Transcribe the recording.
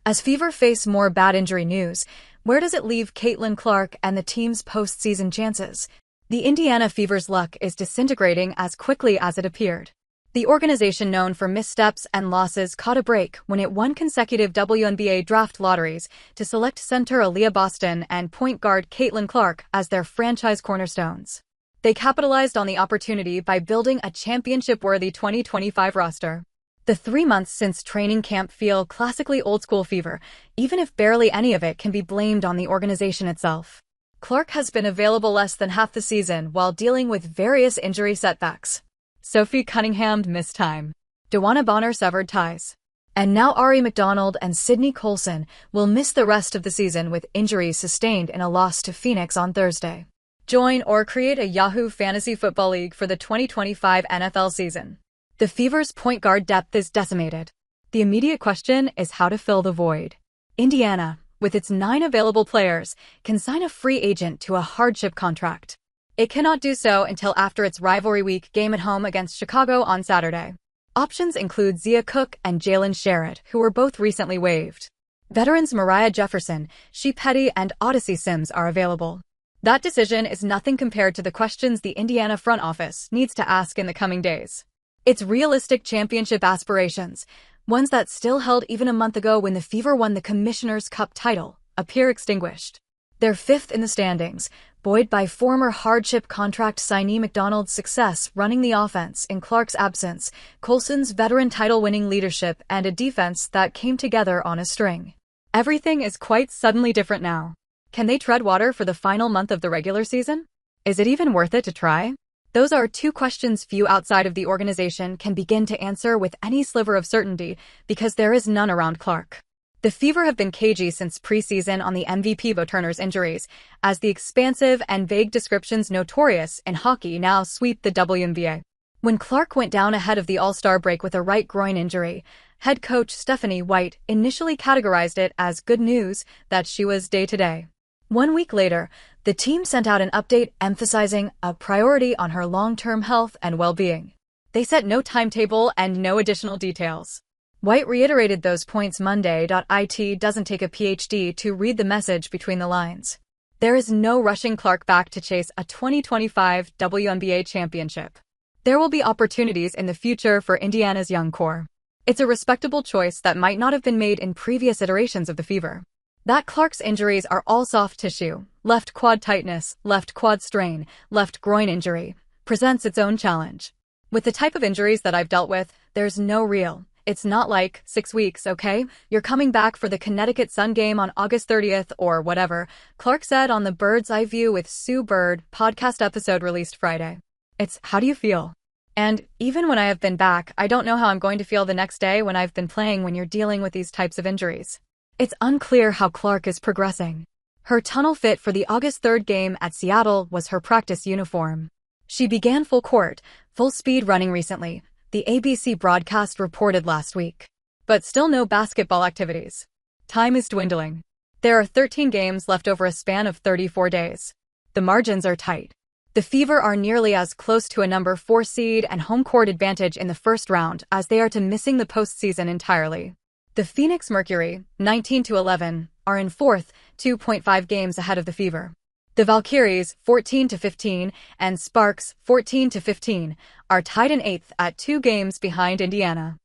As Fever face more bad injury news, where does it leave Caitlin Clark and the team's postseason chances? The Indiana Fever's luck is disintegrating as quickly as it appeared. The organization, known for missteps and losses, caught a break when it won consecutive WNBA draft lotteries to select center Aaliyah Boston and point guard Caitlin Clark as their franchise cornerstones. They capitalized on the opportunity by building a championship-worthy 2025 roster. The 3 months since training camp feel classically old-school Fever, even if barely any of it can be blamed on the organization itself. Clark has been available less than half the season while dealing with various injury setbacks. Sophie Cunningham missed time. DeWanna Bonner severed ties. And now Ari McDonald and Sydney Colson will miss the rest of the season with injuries sustained in a loss to Phoenix on Thursday. Join or create a Yahoo Fantasy Football League for the 2025 NFL season. The Fever's point guard depth is decimated. The immediate question is how to fill the void. Indiana, with its 9 available players, can sign a free agent to a hardship contract. It cannot do so until after its rivalry week game at home against Chicago on Saturday. Options include Zia Cook and Jalen Sherritt, who were both recently waived. Veterans Mariah Jefferson, Shea Petty, and Odyssey Sims are available. That decision is nothing compared to the questions the Indiana front office needs to ask in the coming days. Its realistic championship aspirations, ones that still held even a month ago when the Fever won the Commissioner's Cup title, appear extinguished. They're 5th in the standings, buoyed by former hardship contract signee McDonald's success running the offense in Clark's absence, Colson's veteran title-winning leadership, and a defense that came together on a string. Everything is quite suddenly different now. Can they tread water for the final month of the regular season? Is it even worth it to try? Those are 2 questions few outside of the organization can begin to answer with any sliver of certainty, because there is none around Clark. The Fever have been cagey since preseason on the MVP Bo Turner's injuries, as the expansive and vague descriptions notorious in hockey now sweep the WNBA. When Clark went down ahead of the All-Star break with a right groin injury, head coach Stephanie White initially categorized it as good news that she was day-to-day. 1 week later, the team sent out an update emphasizing a priority on her long-term health and well-being. They set no timetable and no additional details. White reiterated those points Monday. It doesn't take a PhD to read the message between the lines. There is no rushing Clark back to chase a 2025 WNBA championship. There will be opportunities in the future for Indiana's young core. It's a respectable choice that might not have been made in previous iterations of the Fever. That Clark's injuries are all soft tissue, left quad tightness, left quad strain, left groin injury, presents its own challenge. With the type of injuries that I've dealt with, there's no real. It's not like 6 weeks, okay? You're coming back for the Connecticut Sun game on August 30th or whatever, Clark said on the Bird's Eye View with Sue Bird podcast episode released Friday. It's, how do you feel? And even when I have been back, I don't know how I'm going to feel the next day when I've been playing when you're dealing with these types of injuries. It's unclear how Clark is progressing. Her tunnel fit for the August 3rd game at Seattle was her practice uniform. She began full court, full speed running recently, the ABC broadcast reported last week. But still no basketball activities. Time is dwindling. There are 13 games left over a span of 34 days. The margins are tight. The Fever are nearly as close to a number 4 seed and home court advantage in the first round as they are to missing the postseason entirely. The Phoenix Mercury, 19-11, are in 4th, 2.5 games ahead of the Fever. The Valkyries, 14-15, and Sparks, 14-15, are tied in 8th at 2 games behind Indiana.